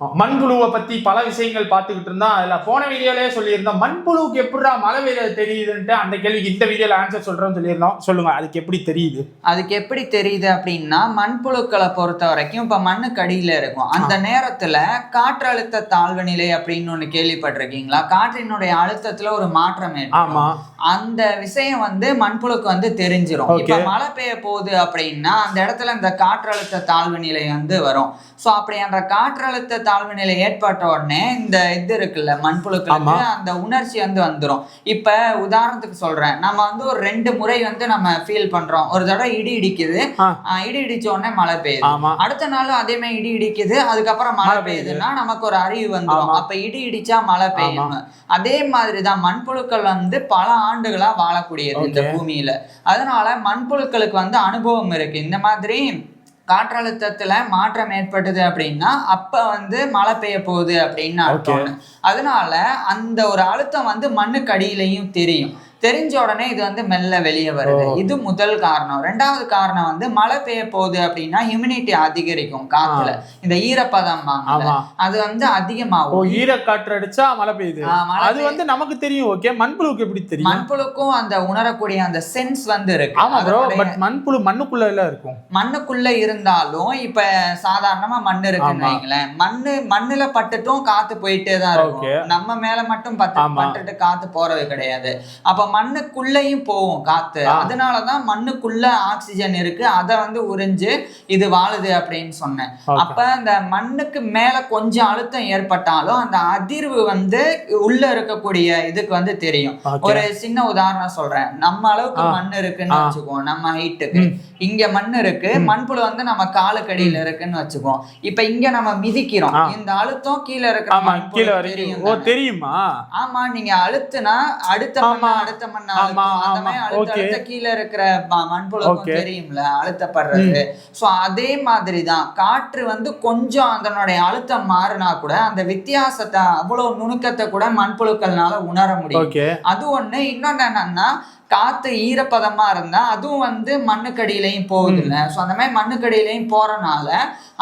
மண்புழுவை பத்தி பல விஷயங்கள் பார்த்துக்கிட்டு இருந்தா அதுல போன வீடியோலயே சொல்லியிருந்தோம் மண்புழுவுக்கு எப்படிடா மழை பெய்ய தெரியுதுன்ட்டு அந்த கேள்விக்கு இந்த வீடியோல ஆன்சர் சொல்றேன்னு சொல்லியிருந்தோம். சொல்லுங்க, அதுக்கு எப்படி தெரியுது? அதுக்கு எப்படி தெரியுது அப்படின்னா, மண்புழுக்களை பொறுத்த வரைக்கும் இப்ப மண்ணுக்கு அடியில இருக்கும். அந்த நேரத்துல காற்றழுத்த தாழ்வு நிலை அப்படின்னு ஒண்ணு கேள்விப்பட்டிருக்கீங்களா? காற்றினுடைய அழுத்தத்துல ஒரு மாற்றம் ஏற்படும். அந்த விஷயம் மண்புழுக்கு தெரிஞ்சிடும். இப்ப மழை பெய்ய போகுது அப்படின்னா அந்த இடத்துல இந்த காற்றழுத்த தாழ்வு நிலை வரும். சோ அப்படி அந்த காற்றழுத்த தாழ்வு நிலை ஏற்பட்ட உடனே இந்த இது இருக்குல்ல மண்புழுக்களுக்கு அந்த உணர்ச்சி வந்துடும். இப்ப உதாரணத்துக்கு சொல்றேன், நம்ம ஒரு 2 முறை நம்ம ஃபீல் பண்றோம். ஒரு தடவை இடி இடிக்குது, இடி இடிச்ச உடனே மழை பெய்யுது. அடுத்த நாள் அதே மாதிரி இடி இடிக்குது, அதுக்கப்புறம் மழை பெய்யுதுன்னா நமக்கு ஒரு அறிவு வந்துடும், அப்ப இடி இடிச்சா மழை பெய்யும். அதே மாதிரிதான் மண்புழுக்கள் பல ஆண்டுகளா வாழக்கூடியது இந்த பூமியில. அதனால மண்புழுக்களுக்கு அனுபவம் இருக்கு. இந்த மாதிரி காற்றழுத்தத்துல மாற்றம் ஏற்பட்டது அப்படின்னா அப்ப மழை பெய்ய போகுது அப்படின்னு அர்த்தம். அதனால அந்த ஒரு அழுத்தம் மண்ணுக்கு அடியிலையும் தெரியும். தெரிஞ்ச உடனே இது மெல்ல வெளியே வருது. இது முதல் காரணம். 2வது காரணம் மழை பெய்ய போகுது அப்படின்னா ஹியூமினிட்டி அதிகரிக்கும். காத்துல இந்த ஈரப்பதம் அது அதிகமாகும். ஈரக்காற்று அடிச்சா மழை பெய்யுது, அது நமக்கு தெரியும். ஓகே, மண்புழுக்கு எப்படி தெரியும்? மண்புழுக்கும் அந்த உணரக்கூடிய அந்த சென்ஸ் இருக்கு. மண்புழு மண்ணுக்குள்ள எல்லாம் இருக்கும். மண்ணுக்குள்ள இருந்தாலும் இப்ப சாதாரணமா மண் இருக்குன்னு வைங்களேன், மண்ணுல பட்டுட்டும் காத்து போயிட்டே தான் இருக்கும். நம்ம மேல மட்டும் பட்டுட்டு காத்து போறது கிடையாது. அப்ப மண்ணுக்குள்ளேயும் போகும் காத்து. அதனாலதான் மண்ணுக்குள்ள ஆக்சிஜன் இருக்கு, அதை உறிஞ்சு இது வாழுது அப்படின்னு சொன்னேன். அப்ப அந்த மண்ணுக்கு மேல கொஞ்சம் அழுத்தம் ஏற்பட்டாலும் அந்த அதிர்வு உள்ள இருக்கக்கூடிய இதுக்கு தெரியும். ஒரு சின்ன உதாரணம் சொல்றேன். நம்ம அளவுக்கு மண் இருக்குன்னு வச்சுக்குவோம், நம்ம ஹைட்டுக்கு. இங்க மண் இருக்கு, மண்புழு நம்ம காலுக்கடியில இருக்குன்னு வச்சுக்குவோம். இப்ப இங்க நம்ம மிதிக்கிறோம், இந்த அழுத்தம் கீழே இருக்கிற தெரியுமா? ஆமா, நீங்க அழுத்துனா அடுத்த மண்ண கீழே இருக்கிற மண்புழுக்கும் தெரியும்ல அழுத்தப்படுறது. சோ அதே மாதிரிதான் காற்று கொஞ்சம் அதனுடைய அழுத்தம் மாறினா கூட அந்த வித்தியாசத்தை, அவ்வளவு நுணுக்கத்தை கூட மண்புழுக்கள்னால உணர முடியும். அது ஒண்ணு. இன்னொன்னு என்னன்னா, காத்து ஈரப்பதமா இருந்தா அதுவும் மண்ணுக்கடியிலையும் போகுது இல்ல. சோ அந்த மாதிரி மண்ணுக்கடியிலையும் போறனால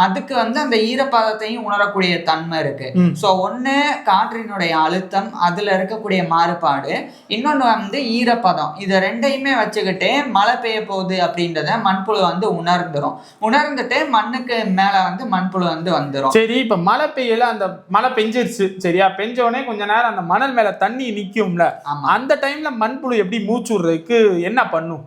அதுக்கு அந்த ஈரப்பதத்தையும் உணரக்கூடிய தன்மை இருக்கு. சோ ஒண்ணு காற்றினுடைய அழுத்தம், அதுல இருக்கக்கூடிய மாறுபாடு. இன்னொன்னு ஈரப்பதம். இத ரெண்டையுமே வச்சுக்கிட்டே மழை பெய்ய போகுது அப்படின்றத மண்புழு உணர்ந்துரும். உணர்ந்துட்டு மண்ணுக்கு மேல மண்புழு வந்துரும். சரி, இப்ப மழை பெய்யல, அந்த மழை பெஞ்சிருச்சு சரியா? பெஞ்ச உடனே கொஞ்ச நேரம் அந்த மணல் மேல தண்ணி நிக்கும்ல, அந்த டைம்ல மண்புழு எப்படி மூச்சு விடுறதுக்கு என்ன பண்ணும்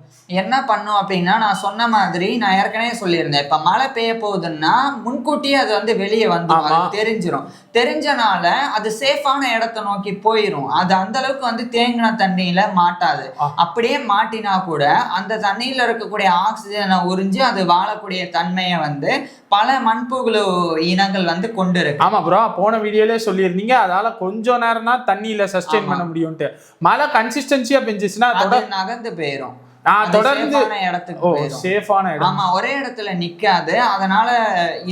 அப்படின்னா, நான் சொன்ன மாதிரி நான் ஏற்கனவே சொல்லியிருந்தேன். இப்ப மழை பெய்ய போகுதுன்னா முன்கூட்டியே அது வெளியே தெரிஞ்சிடும். தெரிஞ்சனால அது சேஃபான இடத்தை நோக்கி போயிரும். அது அந்த அளவுக்கு தேங்கின தண்ணியில மாட்டாது. அப்படியே மாட்டினா கூட அந்த தண்ணியில இருக்கக்கூடிய ஆக்சிஜனை உறிஞ்சு அது வாழக்கூடிய தன்மையை பல மண்புழு இனங்கள் கொண்டு இருக்கு. ஆமா ப்ரோ, போன வீடியோல சொல்லியிருந்தீங்க அதால கொஞ்சம் நேரம் தான் தண்ணியில சஸ்டெயின் பண்ண முடியும்ட்டு. மழை கன்சிஸ்டன்சியா பெஞ்சிச்சுன்னா நகர்ந்து போயிரும். தொடர்ந்து சேஃபான இடம். ஆமா, ஒரே இடத்துல நிக்காது. அதனால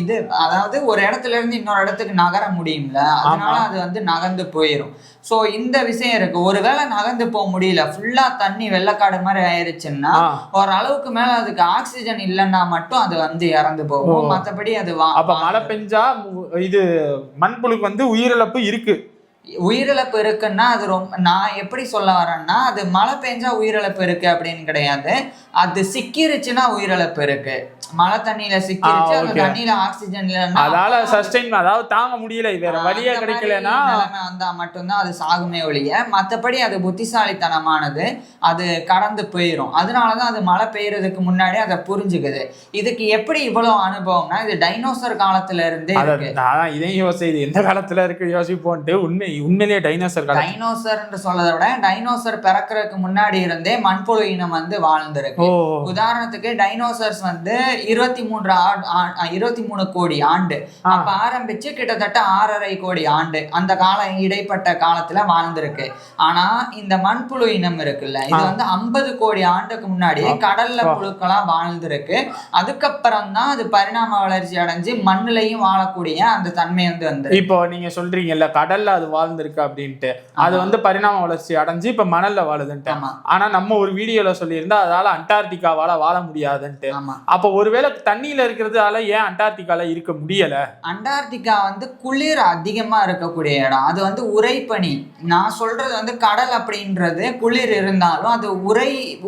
இது அதாவது ஒரு இடத்துல இருந்து இன்னொரு இடத்துக்கு நகர முடியும்ல, அதனால அது நகர்ந்து போயிரும். சோ இந்த விஷயம் இருக்கு. ஒருவேளை நகர்ந்து போக முடியல, ஃபுல்லா தண்ணி வெள்ளக்காடு மாதிரி ஆயிருச்சுன்னா ஒரு அளவுக்கு மேல அதுக்கு ஆக்சிஜன் இல்லைன்னா மட்டும் அது இறந்து போகும். மற்றபடி அது அப்ப மழை பெஞ்சா இது மண்புழுக்கு உயிரிழப்பு இருக்கு. உயிரிழப்பு இருக்குன்னா அது ரொம்ப, நான் எப்படி சொல்ல வரேன்னா, அது மழை பெஞ்சா உயிரிழப்பு இருக்கு அப்படின்னு கிடையாது. அது சிக்கிருச்சுன்னா உயிரிழப்பு இருக்கு. மழை தண்ணியில சிக்கிருச்சு, அந்த தண்ணியில ஆக்சிஜன் இல்லைன்னா, அதால சஸ்டெயின் அதாவது தாங்க முடியல, வேற வழியே கிடைக்கலன்னா வந்தா மட்டும்தான் அது சாகுமே ஒழிய, மற்றபடி அது புத்திசாலித்தனமானது, அது கடந்து போயிடும். அதனாலதான் அது மழை பெய்யறதுக்கு முன்னாடி அதை புரிஞ்சுக்குது. இதுக்கு எப்படி இவ்வளவு அனுபவம்னா, இது டைனோசர் காலத்துல இருந்தே இருக்கு. இதையும் யோசிச்சு எந்த காலத்துல இருக்கு யோசிப்போன்ட்டு உண்மையிலேயே டைனோசர் சொல்றதை விட டைனோசர் பிறக்கிறதுக்கு முன்னாடி இருந்தே மண்புழு இனம் வாழ்ந்திருக்கு. உதாரணத்துக்கு டைனோசர்ஸ் 23 கோடி ஆண்டு அப்ப ஆரம்பிச்சு கிட்டத்தட்ட 6.5 கோடி ஆண்டு அந்த காலம் இடைப்பட்ட காலத்துல வாழ்ந்திருக்கு. ஆனா இந்த மண்புழு இனம் இருக்குல்ல, இது 50 கோடி ஆண்டுக்கு முன்னாடியே கடல்ல புழுக்களா வாழ்ந்திருக்கு. அதுக்கப்புறம் தான் அது பரிணாம வளர்ச்சி அடைஞ்சு மண்ணுலையும் வாழக்கூடிய அந்த தன்மை இப்போ நீங்க சொல்றீங்கல்ல கடல்ல அது வாழ்ந்திருக்கு அப்படின்ட்டு. அது வந்து பரிணாம வளர்ச்சி அடைஞ்சு இப்ப மணல்ல வாழுதுன்ட்டு. ஆனா நம்ம ஒரு வீடியோல சொல்லியிருந்தா அதால அண்டார்டிகாவால வாழ முடியாதுன்ட்டு. அப்ப ஒருவேளை தண்ணியில இருக்கிறதால ஏன் அண்டார்டிகால இருக்க முடியல? அண்டார்டிகா வந்து குளிர் அதிகமா இருக்கக்கூடிய இடம். அது வந்து உறைபனி. நான் சொல்றது வந்து கடல் அப்படின்றது குளிர் இருந்தாலும் அது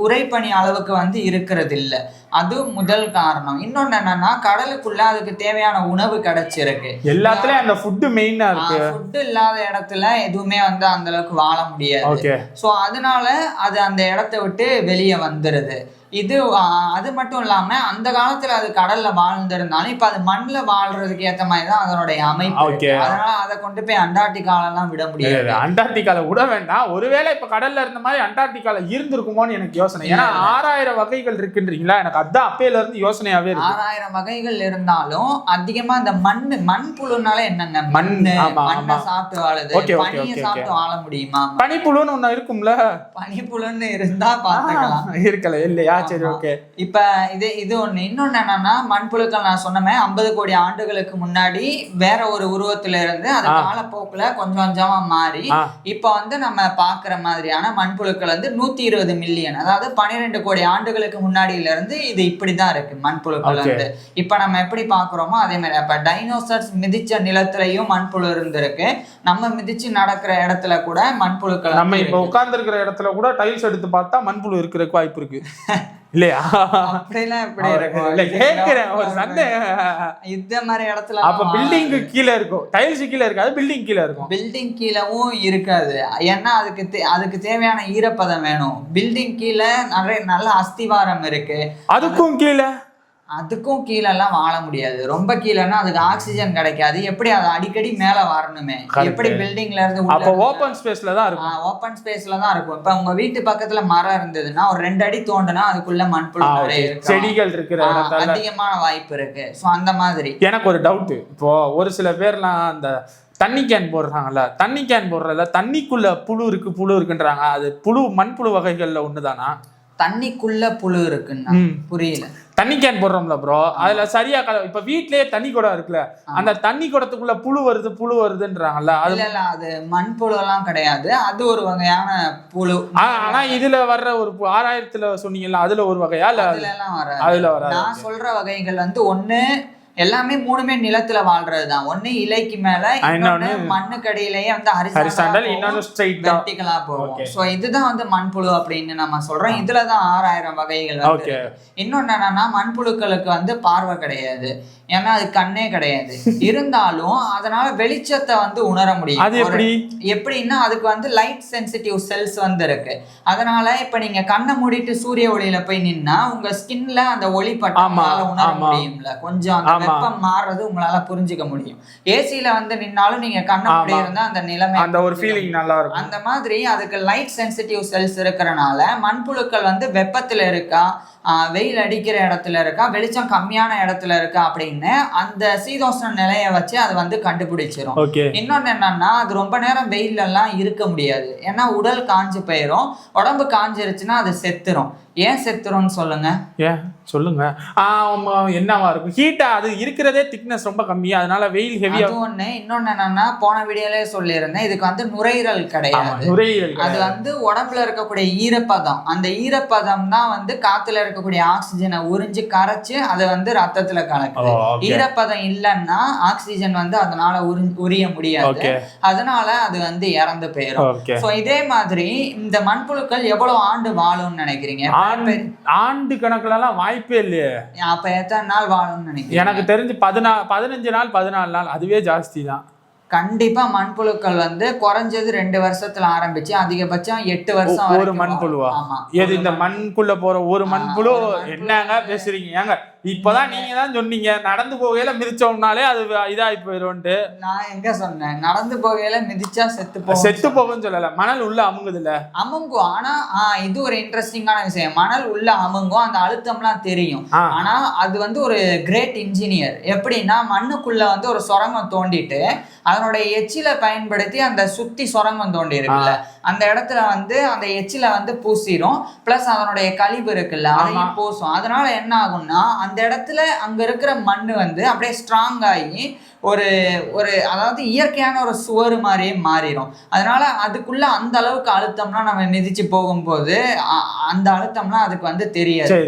உறைபனி அளவுக்கு வந்து இருக்கிறது இல்லை. அது முதல் காரணம். இன்னொன்னு என்னன்னா கடலுக்குள்ள அதுக்கு தேவையான உணவு கிடைச்சிருக்கு. எல்லாத்துலயும் அந்த ஃபுட் மெயினா இருக்கு. ஃபுட் இல்லாத இடத்துல எதுவுமே வந்து அந்த அளவுக்கு வாழ முடியாது. சோ அதனால அது அந்த இடத்தை விட்டு வெளியே வந்துருது. இது அது மட்டும் இல்லாம அந்த காலத்துல அது கடல்ல வாழ்ந்திருந்தாலும் இப்ப அது மண்ணுல வாழ்றதுக்கு ஏத்த மாதிரிதான் அதனுடைய அமைப்பு. அதனால அதை கொண்டு போய் அண்டார்டிகால எல்லாம் விட முடியாது. அண்டார்டிகால விட வேண்டாம். ஒருவேளை இப்ப கடல்ல இருந்த மாதிரி அண்டார்டிகால இருந்திருக்குமோன்னு எனக்கு யோசனை. ஏன்னா 6000 வகைகள் இருக்குன்றீங்களா, எனக்கு அதான் அப்பையில இருந்து யோசனையாவே இருக்கு. 6000 வகைகள் இருந்தாலும் அதிகமா இந்த மண்புழுனால என்னங்க, மண்ணை சாப்பிட்டு வாழுது. பனியை சாப்பிட்டு வாழ முடியுமா? பனிப்புழுன்னு ஒண்ணு இருக்கும்ல. பனிப்புழுன்னு இருந்தா பாத்துக்கலாம். இருக்கல இல்லையா? சரி, ஓகே. இப்ப இது ஒண்ணு. இன்னொன்னு என்னன்னா மண்புழுக்கள் நான் சொன்னமே 50 கோடி ஆண்டுகளுக்கு முன்னாடி வேற ஒரு உருவத்துல இருந்து அது காலப்போக்குல கொஞ்சம் கொஞ்சமா மாறி இப்ப வந்து நம்ம பாக்குற மாதிரியான மண்புழுக்கள் வந்து 120 மில்லியன், அதாவது 12 கோடி ஆண்டுகளுக்கு முன்னாடியில இருந்து இது இப்படிதான் இருக்கு மண்புழுக்கள் வந்து. இப்ப நம்ம எப்படி பாக்குறோமோ அதே மாதிரி அப்ப டைனோசர்ஸ் மிதிச்ச நிலத்திலையும் மண்புழு இருந்திருக்கு. நம்ம மிதிச்சு நடக்கிற இடத்துல கூட மண்புழுக்கள். நம்ம இப்ப உட்கார்ந்து இருக்கிற இடத்துல கூட டைல்ஸ் எடுத்து பார்த்தா மண்புழு இருக்கிறதுக்கு வாய்ப்பு இருக்கு இல்லையா? அப்படிலாம் எப்படி இருக்கும்? ஒரு இந்த மாதிரி இடத்துல அப்ப பில்டிங் கீழே இருக்கும், டைல்ஸ் கீழே இருக்காது, பில்டிங் கீழே இருக்கும். பில்டிங் கீழவும் இருக்காது. ஏன்னா அதுக்கு தேவையான ஈரப்பதம் வேணும். பில்டிங் கீழே நிறைய நல்ல அஸ்திவாரம் இருக்கு. அதுக்கும் கீழெல்லாம் வாழ முடியாது. ரொம்ப கீழேன்னா அதுக்கு ஆக்சிஜன் கிடைக்காது. எப்படி அது அடிக்கடி மேல வரணுமே, எப்படி பில்டிங்ல இருந்து ஓபன் ஸ்பேஸ்ல தான் இருக்கும். ஓபன் ஸ்பேஸ்ல தான் இருக்கும். இப்ப உங்க வீட்டு பக்கத்துல மரம் இருந்ததுன்னா ஒரு 2 அடி தோண்டுனா அதுக்குள்ள மண்புழு நிறைய இருக்கு, செடிகள் இருக்கிற இடத்துல அதிகமான வாய்ப்பு இருக்கு. சோ அந்த மாதிரி எனக்கு ஒரு டவுட். இப்போ ஒரு சில பேர்லாம் அந்த தண்ணி கேன் போடுறாங்கல்ல, தண்ணி கேன் போடுறதுல தண்ணிக்குள்ள புழு இருக்குன்றாங்க. அது மண்புழு வகைகள்ல ஒண்ணுதானா? தண்ணிக்குள்ள புழு இருக்குன்னா புரியல. தண்ணி கேன் போடுறோம்ல ப்ரோ, அதுல சரியா இப்ப வீட்லயே தண்ணி குடம் இருக்குல்ல, அந்த தண்ணி குடத்துக்குள்ள புழு வருதுன்றாங்கல்ல. அது மண்புழு எல்லாம் கிடையாது, அது ஒரு வகையான புழு. ஆனா இதுல வர்ற ஒரு 6000த்துல சொன்னீங்கல்ல, அதுல ஒரு வகையா? இல்ல அதுல வர நான் சொல்ற வகைகள் வந்து ஒண்ணு எல்லாமே 3மே நிலத்துல வாழ்றதுதான். ஒண்ணு இலைக்கு மேல, இன்னொன்னு மண்ணுக்கு அடியிலேயே வந்து ஹரிசாண்டல், இன்னொன்னு வெர்டிகலா போகும். சோ இதுதான் வந்து மண்புழு அப்படின்னு நம்ம சொல்றோம். இதுலதான் 6000 வகைகள் வந்து. இன்னொன்னு என்னன்னா மண்புழுக்களுக்கு வந்து பார்வை கிடையாது, ஏன்னா அது கண்ணே கிடையாது. இருந்தாலும் அதனால வெளிச்சத்தை வந்து உணர முடியும். அது எப்படின்னா அதுக்கு வந்து லைட் சென்சிட்டிவ் செல்ஸ் வந்து இருக்கு. அதனால இப்ப நீங்க கண்ணை மூடிட்டு சூரிய ஒளியில போய் நின்னா உங்க ஸ்கின்ல அந்த ஒளி பட்டால உணர முடியும்ல, கொஞ்சம் அந்த வெப்பம் மாறுறது உங்களால புரிஞ்சுக்க முடியும். ஏசில வந்து நின்னாலும் நீங்க கண்ணை மூடி இருந்தா அந்த நிலைமை, அந்த ஒரு ஃபீலிங் நல்லா இருக்கும். அந்த மாதிரி அதுக்கு லைட் சென்சிட்டிவ் செல்ஸ் இருக்கறனால மண்புழுக்கள் வந்து வெப்பத்துல இருக்கா, வெயில் அடிக்கிற இடத்துல இருக்கா, வெளிச்சம் கம்மியான இடத்துல இருக்கா அப்படின்னு அந்த சீதோஷ்ண நிலையை வச்சு அது வந்து கண்டுபிடிச்சிரும். இன்னொன்னு என்னன்னா அது ரொம்ப நேரம் வெயில்ல எல்லாம் இருக்க முடியாது, ஏன்னா உடல் காஞ்சு போயிரும். உடம்பு காஞ்சிருச்சுன்னா அது செத்துரும். ஏன் செத்துரும்னு சொல்லுங்க? சொல்லுங்க. என்னவா இருக்கும்? ஹீட்டா அது இருக்கிறதே திக்னஸ் ரொம்ப கம்மி, அதனால வெயில் ஹெவியா. ஒண்ணு. இன்னொன்னு என்னன்னா போன வீடியோல சொல்லியிருந்தேன், இதுக்கு வந்து நுரையீரல் கிடையாது. அது வந்து உடம்புல இருக்கக்கூடிய ஈரப்பதம், அந்த ஈரப்பதம் தான் வந்து காத்துல இருக்கக்கூடிய ஆக்சிஜனை உறிஞ்சு கரைச்சு அதை வந்து ரத்தத்துல கலக்குது. ஈரப்பதம் இல்லைன்னா ஆக்சிஜன் வந்து அதனால உரிய முடியாது, அதனால அது வந்து இறந்து போயிடும். சோ இதே மாதிரி இந்த மண்புழுக்கள் எவ்வளவு ஆண்டு வாழும்னு நினைக்கிறீங்க? ஆண்டு கணக்குல எல்லாம் வாய்ப்பே இல்லையே. அப்ப எத்தனை நாள் வாழும்னு நினைக்கிறீங்க? எனக்கு தெரிஞ்சு 15 நாள் 14 நாள், அதுவே ஜாஸ்தி தான். கண்டிப்பா மண்புழுக்கள் வந்து குறைஞ்சது 2 வருஷத்துல ஆரம்பிச்சு அதிகபட்சம் 8 வருஷம். ஒரு மண்புழுவா? எது இந்த மண்குள்ள போற ஒரு மண்புழு? என்னங்க பேசுறீங்க? ஏங்க இப்பதான் நீங்க தான் சொன்னீங்க நடந்து போகையில மிதிச்சோம்னாலே அது இதாகி போயிடும்ட்டு. நான் எங்க சொன்னேன் நடந்து போகையில மிதிச்சா செத்து போகும்னு சொல்லல. மணல் உள்ள அமுங்குது இல்ல? அமுங்கும். ஆனா இது ஒரு இன்ட்ரெஸ்டிங்கான விஷயம். மணல் உள்ள அமுங்கும், அந்த அழுத்தம்லாம் தெரியும். ஆனா அது வந்து ஒரு கிரேட் இன்ஜினியர். எப்படின்னா மண்ணுக்குள்ள வந்து ஒரு சுரங்கம் தோண்டிட்டு அதனுடைய எச்சில பயன்படுத்தி அந்த சுத்தி சுரங்கம் தோண்டி இருக்குல்ல அந்த இடத்துல வந்து அந்த எச்சில வந்து பூசிரும். பிளஸ் அதனுடைய கழிவு இருக்குல்ல அதையும் பூசும். அதனால என்ன ஆகும்னா அந்த இடத்துல அங்க இருக்கிற மண்ணு வந்து அப்படியே ஸ்ட்ராங் ஆகி ஒரு ஒரு அதாவது இயற்கையான ஒரு சுவர் மாதிரியே மாறிடும். அதனால அதுக்குள்ள அந்த அளவுக்கு அழுத்தம்னா நம்ம மிதிச்சு போகும்போது அந்த அழுத்தம்லாம் அதுக்கு வந்து தெரியாது.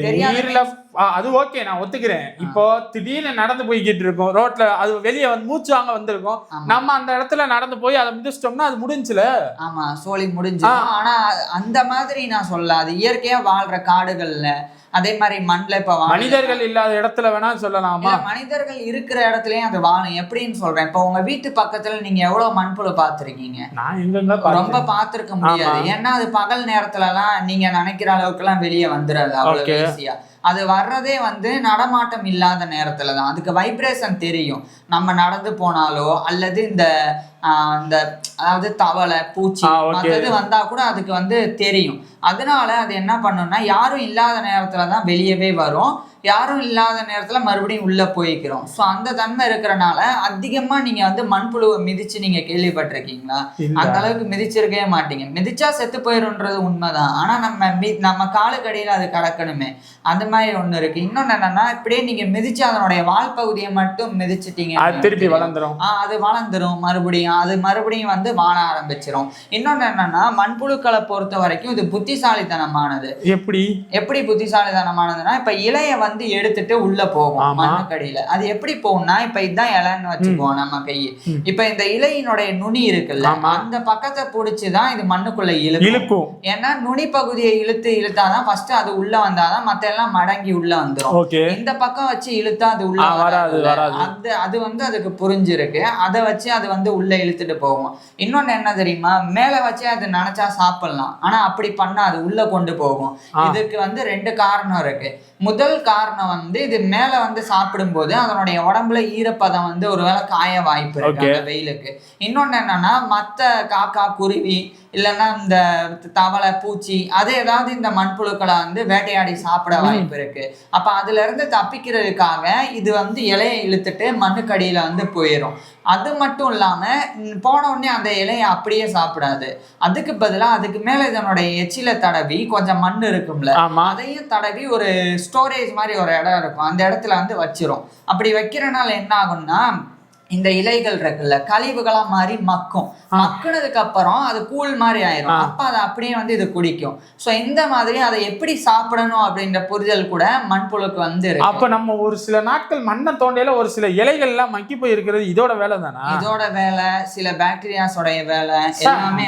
அது ஓகே, நான் ஒத்துக்கிறேன். இப்போ திடீர்னு நடந்து போய்கிட்டு இருக்கோம் ரோட்ல, அது வெளியே வந்து மூச்சு வாங்க வந்திருக்கோம், நம்ம அந்த இடத்துல நடந்து போய் அதை மிதிச்சிட்டோம்னா அது முடிஞ்சுல. ஆமா, சோழி முடிஞ்சு. ஆனா அந்த மாதிரி நான் சொல்ல, அது இயற்கையா வாழ்ற காடுகள்ல அதே மாதிரி மண்ல இப்ப மனிதர்கள் இல்லாத இடத்துல வேணா சொல்லலாமா? மனிதர்கள் இருக்கிற இடத்துலயும் அது வாழும். எப்படின்னு சொல்றேன், இப்ப உங்க வீட்டு பக்கத்துல நீங்க எவ்வளவு மண்புழு பாத்திருக்கீங்க? நான் எங்க ரொம்ப பாத்திருக்க முடியாது. ஏன்னா அது பகல் நேரத்துல எல்லாம் நீங்க நினைக்கிற அளவுக்கு எல்லாம் வெளியே வந்துடாது அவ்வளவு ஈஸியா. அது வர்றதே வந்து நடமாட்டம் இல்லாத நேரத்துல தான். அதுக்கு வைப்ரேஷன் தெரியும். நம்ம நடந்து போனாலோ அல்லது இந்த அதாவது தவளை பூச்சி மற்றது வந்தா கூட அதுக்கு வந்து தெரியும். அதனால அது என்ன பண்ணும்னா யாரும் இல்லாத நேரத்துலதான் வெளியவே வரும், யாரும் இல்லாத நேரத்துல மறுபடியும் உள்ள போய்க்கிறோம். ஸோ அந்த தன்மை இருக்கிறனால அதிகமா நீங்க வந்து மண்புழுவை மிதிச்சு நீங்க கேள்விப்பட்டிருக்கீங்களா? அந்த அளவுக்கு மிதிச்சிருக்கவே மாட்டீங்க. மிதிச்சா செத்து போயிருன்றது உண்மைதான். ஆனா நம்ம காலுக்கடியில அது கிடக்கணுமே, அந்த மாதிரி ஒண்ணு இருக்கு. இன்னொன்னு என்னன்னா, இப்படியே நீங்க மிதிச்சு அதனுடைய வால் பகுதியை மட்டும் மிதிச்சிட்டீங்க, திருப்பி வளர்ந்துரும். அது வளர்ந்துரும், மறுபடியும் வந்து வாழ ஆரம்பிச்சிடும். இன்னொன்னு என்னன்னா, மண்புழுக்களை பொறுத்த வரைக்கும் இது புத்திசாலித்தனமானது. எப்படி புத்திசாலித்தனமானதுன்னா, இப்ப இலைய வந்து எடுத்துட்டு உள்ள போகும் மண்ணுக்கடியில. அது எப்படி போகும்னா, இப்ப இதுதான் இலைன்னு வச்சுக்குவோம் நம்ம கையை. இப்ப இந்த இலையினுடைய நுனி இருக்குல்ல, அந்த பக்கத்தை புடிச்சுதான் இது மண்ணுக்குள்ள இழுக்கும். ஏன்னா நுனி பகுதியை இழுத்தாதான் ஃபர்ஸ்ட் அது உள்ள வந்தாதான் மத்த எல்லாம் மடங்கி உள்ள வந்துரும். இந்த பக்கம் வச்சு இழுத்தா அது உள்ள வராது. அது வந்து அதுக்கு புரிஞ்சிருக்கு. அதை வச்சு அது வந்து உள்ள இழுத்துட்டு போகும். இன்னொன்னு என்ன தெரியுமா, மேல வச்சு அது நினைச்சா சாப்பிடலாம், ஆனா அப்படி பண்ணா அது உள்ள கொண்டு போகும். இதுக்கு வந்து 2 காரணம் இருக்கு. முதல் காரணம் வந்து இது மேல வந்து சாப்பிடும் போது அதனுடைய உடம்புல ஈரப்பதம் வந்து ஒருவேளை காய வாய்ப்பு இருக்கு அந்த வெயிலுக்கு. இன்னொன்னு என்னன்னா, மத்த காக்கா குருவி இல்லைன்னா இந்த தவளை பூச்சி அது ஏதாவது இந்த மண்புழுக்களை வந்து வேட்டையாடி சாப்பிட வாய்ப்பு இருக்கு. அப்ப அதுல இருந்து தப்பிக்கிறதுக்காக இது வந்து இலையை இழுத்துட்டு மண்ணுக்கடியில வந்து போயிடும். அது மட்டும் இல்லாம போன உடனே அந்த இலையை அப்படியே சாப்பிடாது. அதுக்கு பதிலா அதுக்கு மேல இதனுடைய எச்சில தடவி கொஞ்சம் மண் இருக்கும்ல, அதையும் தடவி ஒரு ஸ்டோரேஜ் மாதிரி ஒரு இடம் இருக்கும், அந்த இடத்துல வந்து வச்சிரும். அப்படி வைக்கிறனால என்ன ஆகும்னா, இந்த இலைகள் இருக்குல்ல கழிவுகளா மாறி மக்குனதுக்கு அப்புறம் அது கூழ் மாதிரி ஆயிரும். அப்ப அதை அப்படியே வந்து இது குடிக்கும். சோ இந்த மாதிரி அதை எப்படி சாப்பிடணும் அப்படின்ற புரிதல் கூட மண்புழுக்கு வந்து இருக்கு. அப்ப நம்ம ஒரு சில நாட்கள் மண்ணை தோண்டையில ஒரு சில இலைகள் எல்லாம் மக்கி போய் இருக்கிறது இதோட வேலை தானா? இதோட வேலை, சில பாக்டீரியாஸோடைய வேலை எல்லாமே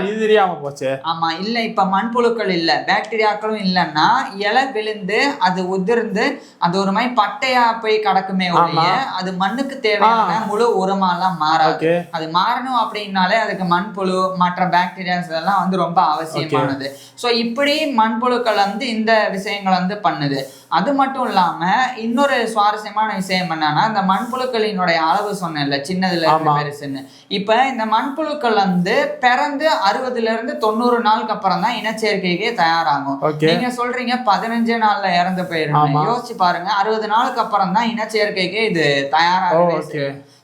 இது தெரியாம போச்சு. ஆமா, இல்ல இப்ப மண்புழுக்கள் இல்ல பாக்டீரியாக்களும் இல்லைன்னா இலை விழுந்து அது உதிர்ந்து அது ஒரு மாதிரி பட்டையா போய் கிடக்குமே ஒழிய அது மண்ணுக்கு தேவையான முழு உரமாலாம் மாறாது. அது மாறணும் அப்படின்னாலே அதுக்கு மண்புழு மற்ற பாக்டீரியாஸ் எல்லாம் வந்து ரொம்ப அவசியமானது. ஸோ இப்படி மண்புழுக்கள் வந்து இந்த விஷயங்கள் வந்து பண்ணுது. அது மட்டும் இல்லாம இன்னொரு சுவாரஸ்யமான விஷயம் என்னன்னா, இந்த மண்புழுக்களினுடைய அளவு சொன்னேன்ல சின்னதுல இருந்து பெருசுன்னு. இப்ப இந்த மண்புழுக்கள் வந்து பிறந்து 60 இருந்து 90 நாளுக்கு அப்புறம் தான் இனச்சேர்க்கைக்கே தயாராகும். நீங்க சொல்றீங்க 15 நாள்ல இறந்து போயிருங்க. யோசிச்சு பாருங்க, 60 நாளுக்கு அப்புறம் தான் இனச்சேர்க்கைக்கே இது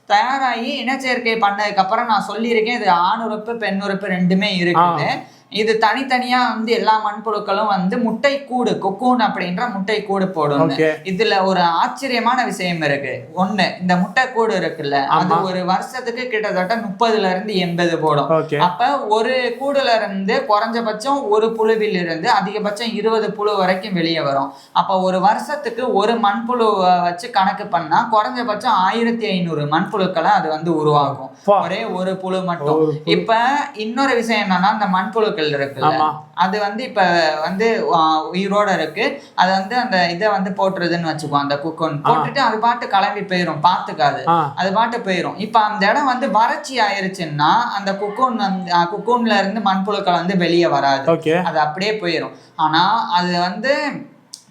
தயாராகி இனச்சேர்க்கை பண்ணதுக்கு அப்புறம் நான் சொல்லியிருக்கேன், இது ஆணுறுப்பு பெண்ணுறுப்பு ரெண்டுமே இருக்குது. இது தனித்தனியா வந்து எல்லா மண்புழுக்களும் வந்து முட்டை கூடு கொக்கூன் அப்படின்ற முட்டை கூடு போடும். இதுல ஒரு ஆச்சரியமான விஷயம் இருக்கு. ஒண்ணு, இந்த முட்டை கூடு இருக்குல்ல, அது ஒரு வருஷத்துக்கு கிட்டத்தட்ட 30 இருந்து 80 போடும். அப்ப ஒரு கூடுல இருந்து குறைஞ்சபட்சம் ஒரு புழுவில் இருந்து அதிகபட்சம் 20 புழு வரைக்கும் வெளியே வரும். அப்ப ஒரு வருஷத்துக்கு ஒரு மண்புழு வச்சு கணக்கு பண்ணா குறைஞ்சபட்சம் 1500 மண்புழுக்களை அது வந்து உருவாகும், ஒரே ஒரு புழு மட்டும். இப்ப இன்னொரு விஷயம் என்னன்னா, அந்த மண்புழுக்கள் இருக்குல்ல, அது வந்து இப்ப வந்து உயிரோட இருக்கு. அது வந்து அந்த இதை வந்து போட்டுறதுன்னு வச்சுக்கோ, அந்த குக்கோன் போட்டுட்டு அது பாட்டு கிளம்பி போயிரும், பாத்துக்காது, அது பாட்டு போயிரும். இப்ப அந்த இடம் வந்து வறட்சி ஆயிருச்சுன்னா அந்த குக்கோன்ல இருந்து மண்புழுக்கள் வந்து வெளியே வராது, அது அப்படியே போயிரும். ஆனா அது வந்து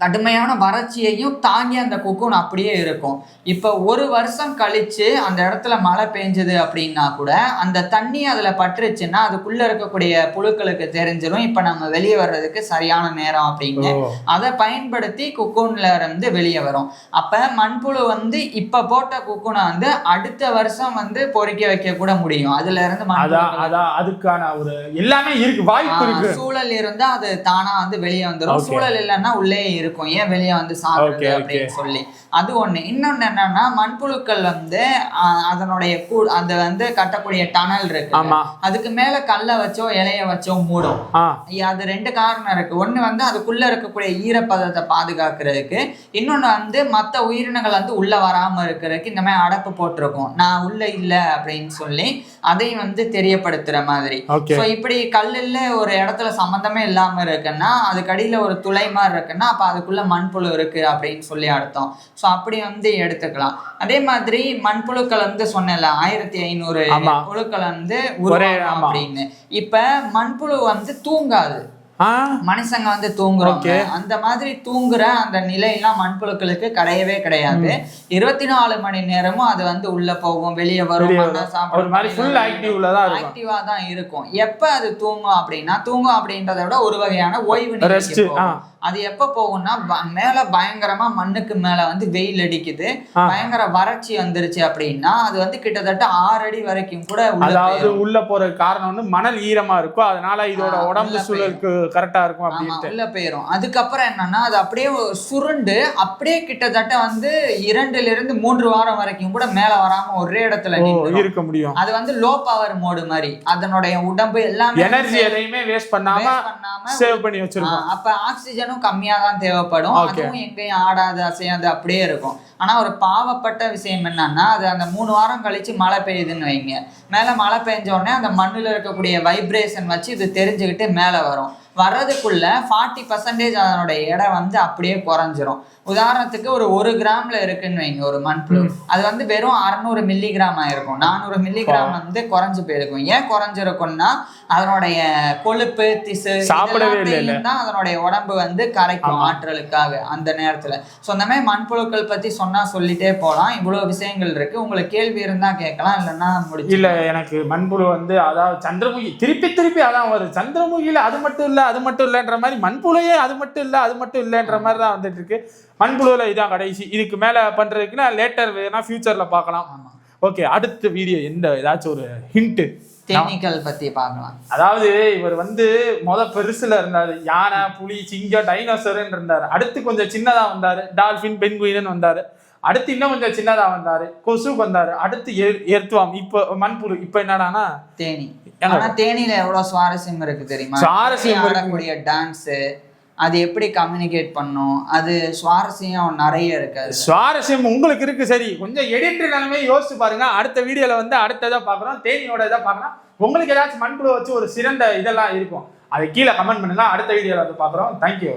கடுமையான வறட்சியையும் தாங்கி அந்த குக்கூன் அப்படியே இருக்கும். இப்போ ஒரு வருஷம் கழிச்சு அந்த இடத்துல மழை பெஞ்சது அப்படின்னா கூட அந்த தண்ணி அதுல பட்டுருச்சுன்னா அதுக்குள்ள இருக்கக்கூடிய புழுக்களுக்கு தெரிஞ்சிடும் இப்ப நம்ம வெளியே வர்றதுக்கு சரியான நேரம் அப்படின்னு. அதை பயன்படுத்தி குக்கூன்ல இருந்து வெளியே வரும். அப்ப மண்புழு வந்து இப்ப போட்ட குக்கூனை வந்து அடுத்த வருஷம் வந்து பொறிக்க வைக்க கூட முடியும். அதுல இருந்து அதுக்கான ஒரு எல்லாமே இருக்கு, வாய்ப்பு இருக்கு. சூழல் இருந்தா அது தானா வந்து வெளியே வந்துடும், சூழல் இல்லைன்னா உள்ளே இருக்கும். இருக்கும், ஏன் வெளியே வந்து சாப்பிடுது அப்படின்னு சொல்லி. அது ஒண்ணு. இன்னொன்னு என்னன்னா மண்புழுக்கள் வந்து அதனுடைய அது வந்து கட்டக்கூடிய டனல் இருக்கு, அதுக்கு மேல கல்லை வச்சோ இலைய வச்சோ மூடும். அது 2 காரணம் இருக்கு. ஒண்ணு வந்து அதுக்குள்ள இருக்கக்கூடிய ஈரப்பதத்தை பாதுகாக்கிறதுக்கு, இன்னொன்னு வந்து மத்த உயிரினங்கள் வந்து உள்ள வராம இருக்கிறதுக்கு இந்த மாதிரி அடைப்பு போட்டிருக்கும், நான் உள்ள இல்ல அப்படின்னு சொல்லி அதையும் வந்து தெரியப்படுத்துற மாதிரி. இப்படி கல்லுல ஒரு இடத்துல சம்பந்தமே இல்லாம இருக்குன்னா அதுக்கு அடியில ஒரு துளை மாதிரி இருக்குன்னா அப்ப அதுக்குள்ள மண்புழு இருக்கு அப்படின்னு சொல்லி அர்த்தம். சோ அப்படி வந்து எடுத்துக்கலாம். அதே மாதிரி மண்புழுக்கள் வந்து சொன்னல 1500 புழுக்கள் வந்து உருவாகும் அப்படின்னு. இப்ப மண்புழு வந்து தூங்காது, மனுஷங்க வந்து தூங்குறோம், அந்த மாதிரி தூங்குற அந்த நிலையெல்லாம் மண்புழுக்களுக்கு கிடையவே கிடையாது. 24 மணி நேரமும் அது வந்து உள்ள போகும், வெளியே வரும், ஆக்டிவா தான் இருக்கும். எப்ப அது தூங்கும் அப்படின்னா, தூங்கும் அப்படின்றத விட ஒரு வகையான ஓய்வு நிலைக்கு போகும். அது எப்ப போகும்னா மேல பயங்கரமா மண்ணுக்கு மேல வந்து வெயில் அடிக்குது, பயங்கர வறட்சி வந்துருச்சு அப்படின்னா அது வந்து கிட்டத்தட்ட 6 அடி வரைக்கும் கூட உள்ள போற காரணம் வந்து மணல் ஈரமா இருக்கும், அதனால இதோட உடம்பு சூழலுக்கு கரெக்டா இருக்கும் அப்படின்னு உள்ள போயிரும். அதுக்கப்புறம் என்னன்னா அது அப்படியே சுருண்டு அப்படியே கிட்டத்தட்ட வந்து 2 ல இருந்து 3 வாரம் வரைக்கும் கூட மேல வராம ஒரே இடத்துல இருக்க முடியும். அது வந்து லோ பவர் மோடு மாதிரி, அதனுடைய உடம்பு எல்லாமே எனர்ஜி எதையுமே வேஸ்ட் பண்ணாம சேவ் பண்ணி வச்சிருக்கோம். அப்ப ஆக்சிஜனும் கம்மியா தான் தேவைப்படும், அதுவும் எங்கேயும் ஆடாது அசையாது அப்படியே இருக்கும். ஆனா ஒரு பாவப்பட்ட விஷயம் என்னன்னா அது அந்த 3 வாரம் கழிச்சு மழை பெய்யுதுன்னு வைங்க, மேல மழை பெஞ்ச உடனே அந்த மண்ணுல இருக்கக்கூடிய வைப்ரேஷன் வச்சு இது தெரிஞ்சுக்கிட்டு மேல வரும். வர்றதுக்குள்ள 40% அதனுடைய எடை வந்து அப்படியே குறைஞ்சிரும். உதாரணத்துக்கு ஒரு கிராம்ல இருக்குன்னு வைங்க ஒரு மண்புழு, அது வந்து வெறும் 600 மில்லிகிராம் ஆயிருக்கும், 400 மில்லிகிராம் வந்து குறைஞ்சு போயிருக்கும். ஏன் குறைஞ்சிருக்கும்னா அதனுடைய கொழுப்பு திசு தான் அதனுடைய உடம்பு வந்து கரைக்கும் ஆற்றலுக்காக அந்த நேரத்துல. ஸோ அந்த மாதிரி மண்புழுக்கள் பத்தி சொன்னா சொல்லிட்டே போகலாம், இவ்வளவு விஷயங்கள் இருக்கு. உங்களுக்கு கேள்வி இருந்தா கேட்கலாம், இல்லைன்னா முடிச்சு. இல்ல எனக்கு மண்புழு வந்து அதாவது சந்திரமுகி திருப்பி அதான் வருது, சந்திரமுகியில அது மட்டும் இல்லைன்ற மாதிரி மண்புழுயே அது மட்டும் இல்லைன்ற மாதிரி தான் வந்துட்டு இருக்கு. மண்புழுல இதான் கடைசி, இதுக்கு மேல பண்றதுக்குன்னா லேட்டர் வேணா ஃபியூச்சர்ல பார்க்கலாம். ஓகே, அடுத்த வீடியோ ஏதாச்சும் ஒரு ஹிண்ட் தேனீக்கள் பத்தி பார்க்கலாம். அதாவது இவர் வந்து பெருசுல இருந்தாரு, யானை புலி சிங்கம் டைனோசர் இருந்தாரு, அடுத்து கொஞ்சம் சின்னதா வந்தாரு, டால்பின் பென்குயின் வந்தாரு, அடுத்து இன்னும் கொஞ்சம் சின்னதா வந்தாரு, கொசு வந்தாரு, அடுத்து எர்த்வாம், இப்ப மண்புழு, இப்ப என்னடானா தேனி. ஆனா தேனியில எவ்வளவு சுவாரஸ்யம் இருக்கு தெரியுமா? சுவாரஸ்யம் ஆடக்கூடிய டான்ஸ், அது எப்படி கம்யூனிகேட் பண்ணும், அது சுவாரஸ்யம் நிறைய இருக்காது. சுவாரஸ்யம் உங்களுக்கு இருக்கு, சரி கொஞ்சம் எடிட்டர் நிலைமை யோசிச்சு பாருங்க. அடுத்த வீடியோல வந்து அடுத்ததா பாக்குறோம், தேனியோட இதை பாக்குறோம். உங்களுக்கு ஏதாச்சும் மண்புழு வச்சு ஒரு சிறந்த இதெல்லாம் இருக்கும், அதை கீழே கமெண்ட் பண்ணுங்க, அடுத்த வீடியோல வந்து பாக்குறோம். தேங்க்யூ.